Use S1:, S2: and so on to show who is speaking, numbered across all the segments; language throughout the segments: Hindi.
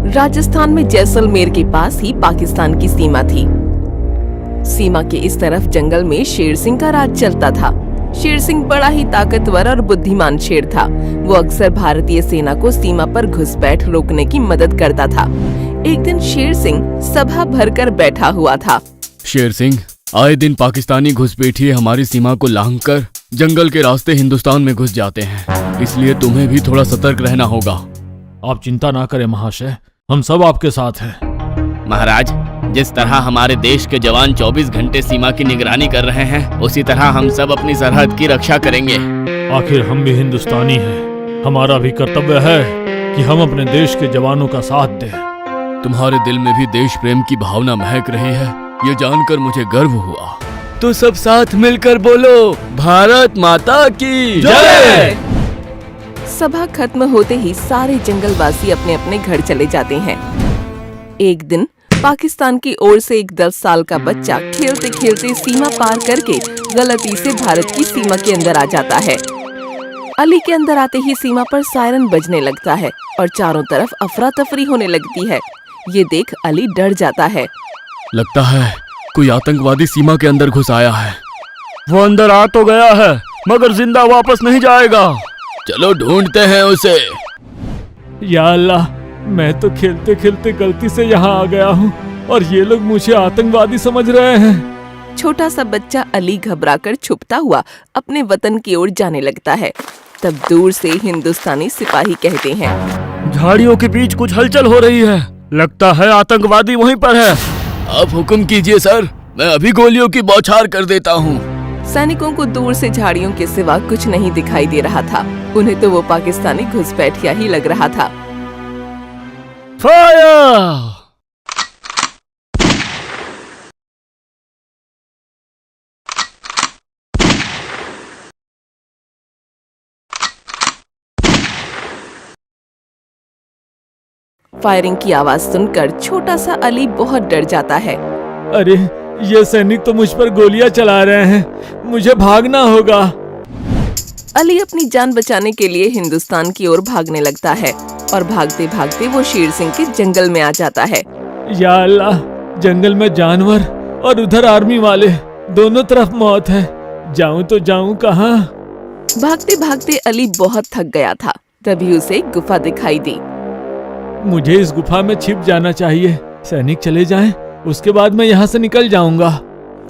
S1: राजस्थान में जैसलमेर के पास ही पाकिस्तान की सीमा थी। सीमा के इस तरफ जंगल में शेर सिंह का राज चलता था। शेर सिंह बड़ा ही ताकतवर और बुद्धिमान शेर था। वो अक्सर भारतीय सेना को सीमा पर घुसपैठ रोकने की मदद करता था। एक दिन शेर सिंह सभा भरकर बैठा हुआ था।
S2: शेर सिंह, आए दिन पाकिस्तानी घुसपैठिए हमारी सीमा को लांघकर जंगल के रास्ते हिंदुस्तान में घुस जाते हैं, इसलिए तुम्हें भी थोड़ा सतर्क रहना होगा।
S3: आप चिंता ना करें महाशय, हम सब आपके साथ हैं।
S2: महाराज, जिस तरह हमारे देश के जवान 24 घंटे सीमा की निगरानी कर रहे हैं, उसी तरह हम सब अपनी सरहद की रक्षा करेंगे।
S3: आखिर हम भी हिंदुस्तानी हैं, हमारा भी कर्तव्य है कि हम अपने देश के जवानों का साथ दें।
S2: तुम्हारे दिल में भी देश प्रेम की भावना महक रही है, ये जानकर मुझे गर्व हुआ। तो सब साथ मिलकर बोलो, भारत माता की
S3: जय।
S1: सभा खत्म होते ही सारे जंगलवासी अपने अपने घर चले जाते हैं। एक दिन पाकिस्तान की ओर से एक 10 साल का बच्चा खेलते खेलते सीमा पार करके गलती से भारत की सीमा के अंदर आ जाता है। अली के अंदर आते ही सीमा पर सायरन बजने लगता है और चारों तरफ अफरा तफरी होने लगती है। ये देख अली डर जाता है।
S2: लगता है कोई आतंकवादी सीमा के अंदर घुस आया है।
S3: वो अंदर आ तो गया है, मगर जिंदा वापस नहीं जाएगा।
S2: चलो ढूंढते हैं उसे।
S3: या अल्लाह, मैं तो खेलते खेलते गलती से यहाँ आ गया हूँ और ये लोग मुझे आतंकवादी समझ रहे हैं।
S1: छोटा सा बच्चा अली घबराकर छुपता हुआ अपने वतन की ओर जाने लगता है। तब दूर से हिंदुस्तानी सिपाही कहते हैं,
S3: झाड़ियों के बीच कुछ हलचल हो रही है, लगता है आतंकवादी वहीं पर है।
S2: आप हुक्म कीजिए सर, मैं अभी गोलियों की बौछार कर देता हूँ।
S1: सैनिकों को दूर से झाड़ियों के सिवा कुछ नहीं दिखाई दे रहा था। उन्हें तो वो पाकिस्तानी घुसपैठिया ही लग रहा था।
S3: फायर!
S1: फायरिंग की आवाज सुनकर छोटा सा अली बहुत डर जाता है।
S3: अरे, ये सैनिक तो मुझ पर गोलियां चला रहे हैं, मुझे भागना होगा।
S1: अली अपनी जान बचाने के लिए हिंदुस्तान की ओर भागने लगता है और भागते भागते वो शेर सिंह के जंगल में आ जाता है।
S3: या अल्लाह, जंगल में जानवर और उधर आर्मी वाले, दोनों तरफ मौत है। जाऊं तो जाऊं कहाँ?
S1: भागते भागते अली बहुत थक गया था। तभी उसे एक गुफा दिखाई दी।
S3: मुझे इस गुफा में छिप जाना चाहिए। सैनिक चले जाएं, उसके बाद मैं यहाँ से निकल जाऊंगा।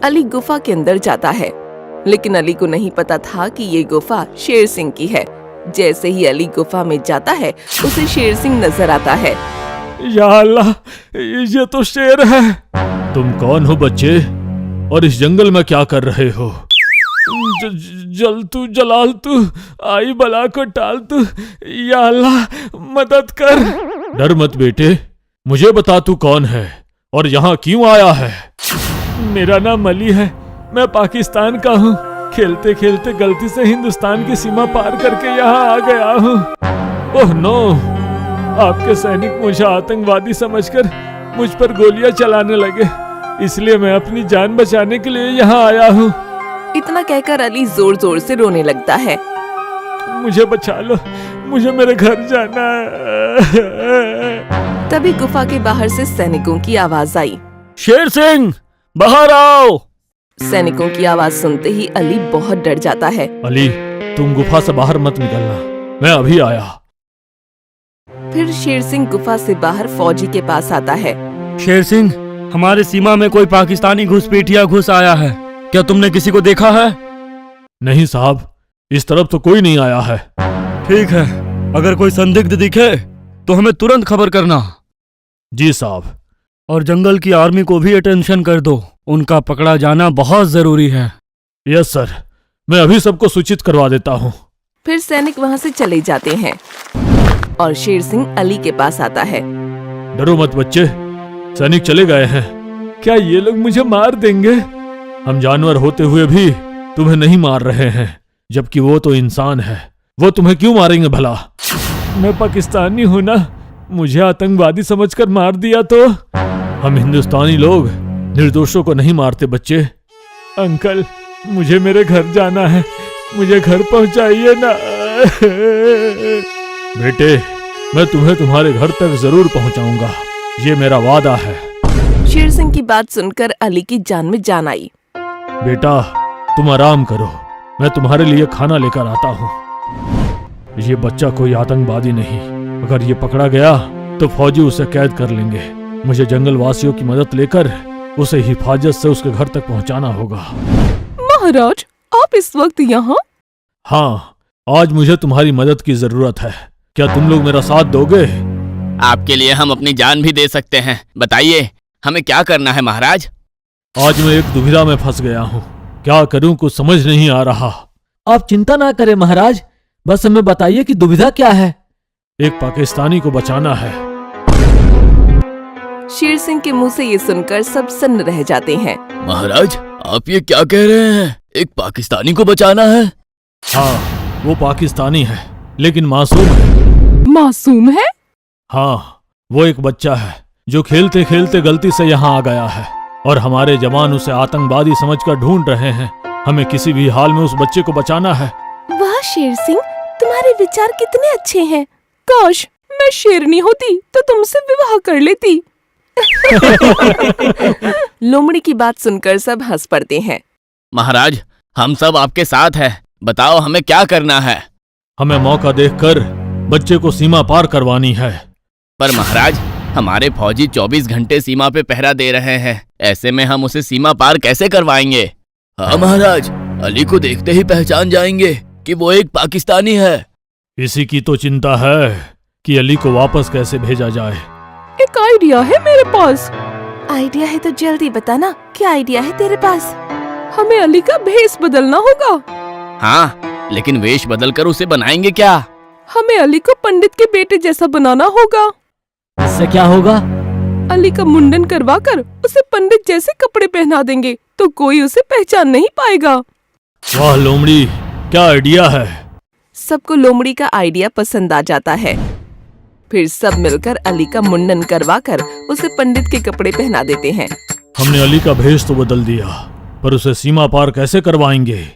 S1: अली गुफा के अंदर जाता है, लेकिन अली को नहीं पता था कि ये गुफा शेर सिंह की है। जैसे ही अली गुफा में जाता है, उसे शेर सिंह नजर आता है।
S3: या अल्लाह, ये तो शेर है। तुम कौन हो बच्चे, और इस जंगल में क्या कर रहे हो? जल तू जलाल तू, आई बला को टाल तू, या अल्लाह मदद कर। डर मत बेटे, मुझे बता तू कौन है और यहाँ क्यों आया है? मेरा नाम अली है, मैं पाकिस्तान का हूँ। खेलते खेलते गलती से हिंदुस्तान की सीमा पार करके यहाँ आ गया हूँ। ओह नो, आपके सैनिक मुझे आतंकवादी समझकर मुझ पर गोलियां चलाने लगे, इसलिए मैं अपनी जान बचाने के लिए यहाँ आया हूँ।
S1: इतना कहकर अली जोर जोर से रोने लगता है।
S3: मुझे बचा लो, मुझे मेरे घर जाना है।
S1: तभी गुफा के बाहर से सैनिकों की आवाज आई।
S3: शेर सिंह, बाहर आओ।
S1: सैनिकों की आवाज सुनते ही अली बहुत डर जाता है।
S3: अली, तुम गुफा से बाहर मत निकलना, मैं अभी आया।
S1: फिर शेर सिंह गुफा से बाहर फौजी के पास आता है।
S4: शेर सिंह, हमारे सीमा में कोई पाकिस्तानी घुसपैठिया घुस आया है, क्या तुमने किसी को देखा है?
S3: नहीं साहब, इस तरफ तो कोई नहीं आया है।
S4: ठीक है, अगर कोई संदिग्ध दिखे तो हमें तुरंत खबर करना।
S3: जी साहब।
S4: और जंगल की आर्मी को भी अटेंशन कर दो, उनका पकड़ा जाना बहुत जरूरी है।
S3: यस सर, मैं अभी सबको सूचित करवा देता हूँ।
S1: फिर सैनिक वहाँ से चले जाते हैं और शेर सिंह अली के पास आता है।
S3: डरो मत बच्चे, सैनिक चले गए हैं। क्या ये लोग मुझे मार देंगे? हम जानवर होते हुए भी तुम्हें नहीं मार रहे हैं, जबकि वो तो इंसान है। वो तुम्हें क्यों मारेंगे भला? मैं पाकिस्तानी हूँ ना, मुझे आतंकवादी समझकर मार दिया तो? हम हिंदुस्तानी लोग निर्दोषों को नहीं मारते बच्चे। अंकल, मुझे मेरे घर जाना है, मुझे घर पहुंचाइए ना। बेटे, मैं तुम्हें तुम्हारे घर तक जरूर पहुंचाऊंगा, ये मेरा वादा है।
S1: शेर सिंह की बात सुनकर अली की जान में जान आई।
S3: बेटा तुम आराम करो, मैं तुम्हारे लिए खाना लेकर आता हूँ। ये बच्चा कोई आतंकवादी नहीं, अगर ये पकड़ा गया तो फौजी उसे कैद कर लेंगे। मुझे जंगल वासियों की मदद लेकर उसे हिफाजत से उसके घर तक पहुंचाना होगा।
S1: महाराज, आप इस वक्त यहाँ?
S3: हाँ, आज मुझे तुम्हारी मदद की जरूरत है। क्या तुम लोग मेरा साथ दोगे?
S2: आपके लिए हम अपनी जान भी दे सकते हैं। बताइए हमें क्या करना है महाराज?
S3: आज मैं एक दुविधा में फंस गया हूँ, क्या करूँ कुछ समझ नहीं आ रहा।
S5: आप चिंता ना करें महाराज, बस हमें बताइए कि दुविधा क्या है।
S3: एक पाकिस्तानी को बचाना है।
S1: शेर सिंह के मुंह से ये सुनकर सब सन्न रह जाते हैं।
S2: महाराज आप ये क्या कह रहे हैं? एक पाकिस्तानी को बचाना है?
S3: हाँ, वो पाकिस्तानी है लेकिन मासूम है।
S1: मासूम है?
S3: हाँ, वो एक बच्चा है जो खेलते खेलते गलती से यहाँ आ गया है और हमारे जवान उसे आतंकवादी समझकर ढूंढ रहे हैं। हमें किसी भी हाल में उस बच्चे को बचाना है।
S1: वाह शेर सिंह, तुम्हारे विचार कितने अच्छे हैं। काश मैं शेरनी होती तो तुमसे विवाह कर लेती। लोमड़ी की बात सुनकर सब हंस पड़ते हैं।
S2: महाराज हम सब आपके साथ हैं, बताओ हमें क्या करना है?
S3: हमें मौका देखकर बच्चे को सीमा पार करवानी है।
S2: पर महाराज हमारे फौजी 24 घंटे सीमा पे पहरा दे रहे हैं, ऐसे में हम उसे सीमा पार कैसे करवाएंगे? हाँ महाराज, अली को देखते ही पहचान जाएंगे कि वो एक पाकिस्तानी है।
S3: इसी की तो चिंता है कि अली को वापस कैसे भेजा जाए।
S1: एक आइडिया है मेरे पास। आइडिया है तो जल्दी बताना, क्या आइडिया है तेरे पास? हमें अली का भेष बदलना होगा।
S2: हाँ, लेकिन वेश बदलकर उसे बनाएंगे क्या?
S1: हमें अली को पंडित के बेटे जैसा बनाना होगा।
S5: इससे क्या होगा?
S1: अली का मुंडन करवाकर उसे पंडित जैसे कपड़े पहना देंगे तो कोई उसे पहचान नहीं पाएगा।
S3: वाह लोमड़ी, क्या आइडिया है।
S1: सबको लोमड़ी का आइडिया पसंद आ जाता है। फिर सब मिलकर अली का मुंडन करवाकर उसे पंडित के कपड़े पहना देते हैं।
S3: हमने अली का भेष तो बदल दिया, पर उसे सीमा पार कैसे करवाएंगे?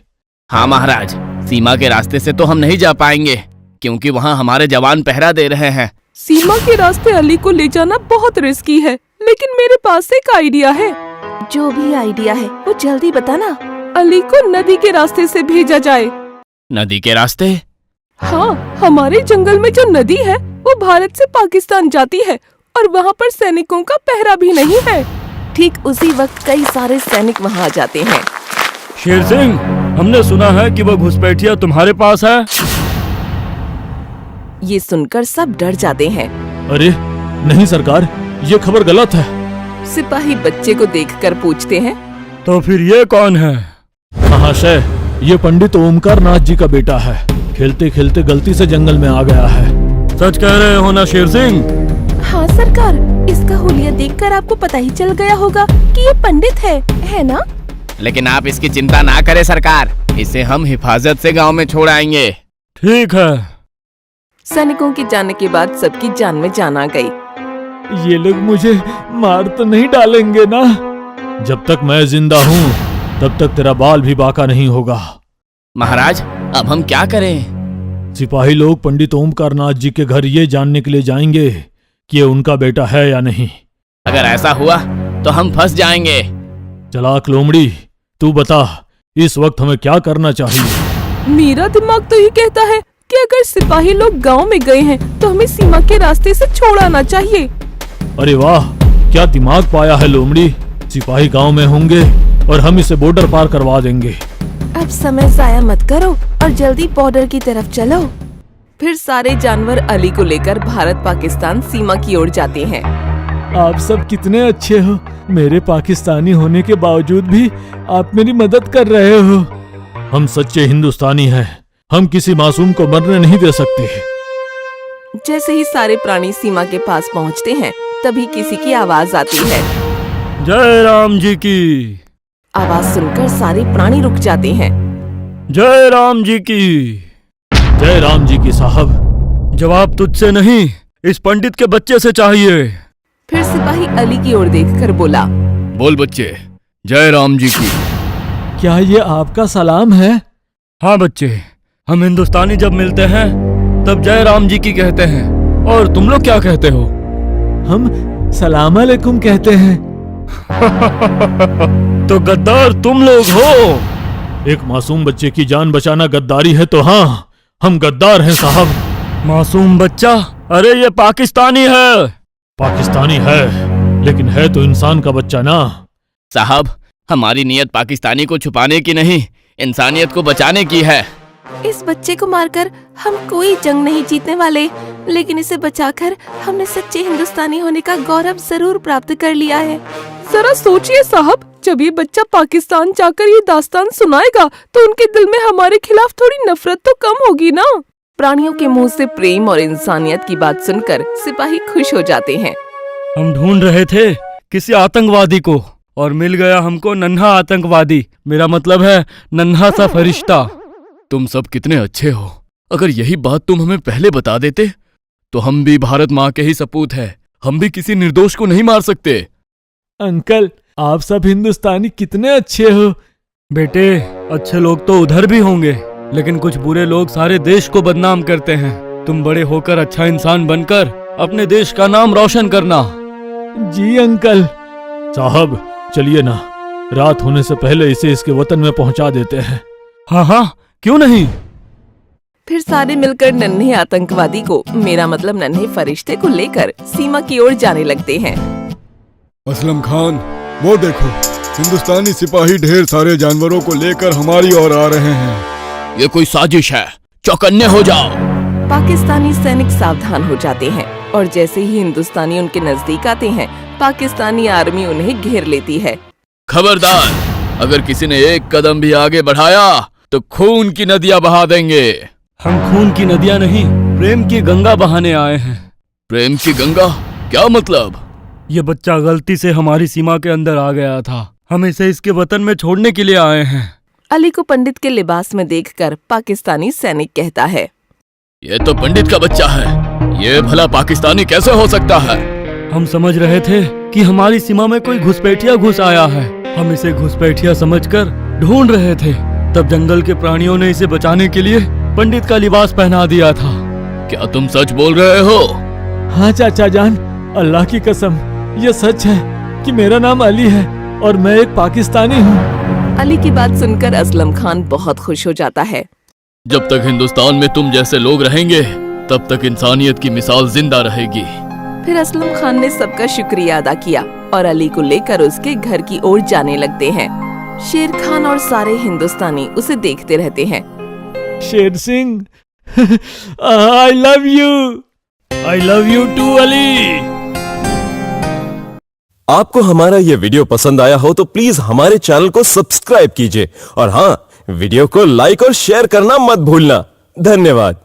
S2: हाँ महाराज, सीमा के रास्ते से तो हम नहीं जा पाएंगे क्योंकि वहाँ हमारे जवान पहरा दे रहे हैं।
S1: सीमा के रास्ते अली को ले जाना बहुत रिस्की है, लेकिन मेरे पास एक आइडिया है। जो भी आइडिया है वो जल्दी बताना। अली को नदी के रास्ते से भेजा जाए।
S2: नदी के रास्ते?
S1: हाँ, हमारे जंगल में जो नदी है वो भारत से पाकिस्तान जाती है और वहाँ पर सैनिकों का पहरा भी नहीं है। ठीक उसी वक्त कई सारे सैनिक वहाँ आ जाते हैं।
S4: शेर सिंह, हमने सुना है कि वो घुसपैठिया तुम्हारे पास है।
S1: ये सुनकर सब डर जाते हैं।
S3: अरे नहीं सरकार, ये खबर गलत है।
S1: सिपाही बच्चे को देखकर पूछते हैं,
S4: तो फिर ये कौन है?
S3: महाशय, ये पंडित ओमकार नाथ जी का बेटा है। खेलते खेलते गलती से जंगल में आ गया है।
S4: सच कह रहे हो ना शेर सिंह?
S1: हाँ सरकार, इसका हुलिया देखकर आपको पता ही चल गया होगा कि ये पंडित है ना?
S2: लेकिन आप इसकी चिंता ना करें सरकार, इसे हम हिफाजत से गांव में छोड़ आएंगे।
S4: ठीक है।
S1: सैनिकों के जाने के बाद सबकी जान में जान आ गई।
S3: ये लोग मुझे मार तो नहीं डालेंगे ना? जब तक मैं जिंदा हूँ तब तक तेरा बाल भी बाका नहीं होगा।
S2: महाराज अब हम क्या करें?
S3: सिपाही लोग पंडित ओमकार नाथ जी के घर ये जानने के लिए जाएंगे कि ये उनका बेटा है या नहीं।
S2: अगर ऐसा हुआ तो हम फंस जाएंगे।
S3: चलाक लोमड़ी, तू बता इस वक्त हमें क्या करना चाहिए?
S1: मेरा दिमाग तो ये कहता है कि अगर सिपाही लोग गांव में गए हैं तो हमें सीमा के रास्ते से छोड़ आना चाहिए।
S3: अरे वाह, क्या दिमाग पाया है लोमड़ी। सिपाही गांव में होंगे और हम इसे बॉर्डर पार करवा देंगे।
S1: अब समय जाया मत करो और जल्दी बॉर्डर की तरफ चलो। फिर सारे जानवर अली को लेकर भारत पाकिस्तान सीमा की ओर जाते हैं।
S3: आप सब कितने अच्छे हो। मेरे पाकिस्तानी होने के बावजूद भी आप मेरी मदद कर रहे हो। हम सच्चे हिंदुस्तानी हैं, हम किसी मासूम को मरने नहीं दे सकते।
S1: जैसे ही सारे प्राणी सीमा के पास पहुंचते हैं तभी किसी की आवाज आती है।
S4: जय राम जी की।
S1: आवाज सुनकर सारे प्राणी रुक जाते हैं।
S4: जय राम जी की।
S3: जय राम जी की साहब।
S4: जवाब तुझसे नहीं, इस पंडित के बच्चे से चाहिए।
S1: फिर सिपाही अली की ओर देखकर बोला,
S2: बोल बच्चे, जय राम जी की।
S3: क्या ये आपका सलाम है?
S4: हाँ बच्चे, हम हिंदुस्तानी जब मिलते हैं तब जय राम जी की कहते हैं। और तुम लोग क्या कहते हो?
S5: हम सलाम अलैकुम कहते हैं।
S4: तो गद्दार तुम लोग हो।
S3: एक मासूम बच्चे की जान बचाना गद्दारी है तो हाँ, हम गद्दार हैं साहब।
S4: मासूम बच्चा? अरे ये पाकिस्तानी है।
S3: पाकिस्तानी है लेकिन है तो इंसान का बच्चा ना।
S2: साहब, हमारी नीयत पाकिस्तानी को छुपाने की नहीं, इंसानियत को बचाने की है।
S1: इस बच्चे को मारकर हम कोई जंग नहीं जीतने वाले, लेकिन इसे बचाकर हमने सच्चे हिंदुस्तानी होने का गौरव जरूर प्राप्त कर लिया है। जरा सोचिए साहब, जब ये बच्चा पाकिस्तान जाकर ये दास्तान सुनाएगा तो उनके दिल में हमारे खिलाफ थोड़ी नफरत तो कम होगी ना। प्राणियों के मुंह से प्रेम और इंसानियत की बात सुनकर सिपाही खुश हो जाते हैं।
S4: हम ढूंढ रहे थे किसी आतंकवादी को और मिल गया हमको नन्हा आतंकवादी। मेरा मतलब है नन्हा सा फरिश्ता।
S2: तुम सब कितने अच्छे हो। अगर यही बात तुम हमें पहले बता देते तो हम भी भारत माँ के ही सपूत हैं। हम भी किसी निर्दोष को नहीं मार सकते।
S5: अंकल, आप सब हिंदुस्तानी कितने अच्छे हो।
S4: बेटे, अच्छे लोग तो उधर भी होंगे, लेकिन कुछ बुरे लोग सारे देश को बदनाम करते हैं। तुम बड़े होकर अच्छा इंसान बनकर अपने देश का नाम रोशन करना।
S5: जी अंकल।
S3: साहब चलिए ना, रात होने से पहले इसे इसके वतन में पहुंचा देते हैं।
S4: हाँ हाँ, क्यों नहीं।
S1: फिर सारे मिलकर नन्हे आतंकवादी को, मेरा मतलब नन्हे फरिश्ते को लेकर सीमा की ओर जाने लगते हैं।
S6: असलम खान, वो देखो, हिंदुस्तानी सिपाही ढेर सारे जानवरों को लेकर हमारी ओर आ रहे हैं।
S2: ये कोई साजिश है, चौकन्ने हो जाओ।
S1: पाकिस्तानी सैनिक सावधान हो जाते हैं और जैसे ही हिंदुस्तानी उनके नजदीक आते हैं, पाकिस्तानी आर्मी उन्हें घेर लेती है।
S2: खबरदार, अगर किसी ने एक कदम भी आगे बढ़ाया तो खून की नदियां बहा देंगे।
S4: हम खून की नदियां नहीं, प्रेम की गंगा बहाने आए हैं।
S2: प्रेम की गंगा? क्या मतलब?
S4: ये बच्चा गलती से हमारी सीमा के अंदर आ गया था। हम इसे इसके वतन में छोड़ने के लिए आए हैं।
S1: अली को पंडित के लिबास में देखकर पाकिस्तानी सैनिक कहता है,
S2: ये तो पंडित का बच्चा है, ये भला पाकिस्तानी कैसे हो सकता है?
S4: हम समझ रहे थे कि हमारी सीमा में कोई घुसपैठिया घुस आया है। हम इसे घुसपैठिया समझकर ढूंढ रहे थे, तब जंगल के प्राणियों ने इसे बचाने के लिए पंडित का लिबास पहना दिया था।
S2: क्या तुम सच बोल रहे हो?
S5: हाँ चाचा जान, अल्लाह की कसम, ये सच है कि मेरा नाम अली है और मैं एक पाकिस्तानी हूँ।
S1: अली की बात सुनकर असलम खान बहुत खुश हो जाता है।
S2: जब तक हिंदुस्तान में तुम जैसे लोग रहेंगे तब तक इंसानियत की मिसाल जिंदा रहेगी।
S1: फिर असलम खान ने सबका शुक्रिया अदा किया और अली को लेकर उसके घर की ओर जाने लगते हैं। शेर खान और सारे हिंदुस्तानी उसे देखते रहते हैं।
S5: Sher Singh, I love you.
S4: I love you too Ali.
S7: आपको हमारा ये वीडियो पसंद आया हो तो प्लीज हमारे चैनल को सब्सक्राइब कीजिए और हाँ, वीडियो को लाइक और शेयर करना मत भूलना। धन्यवाद।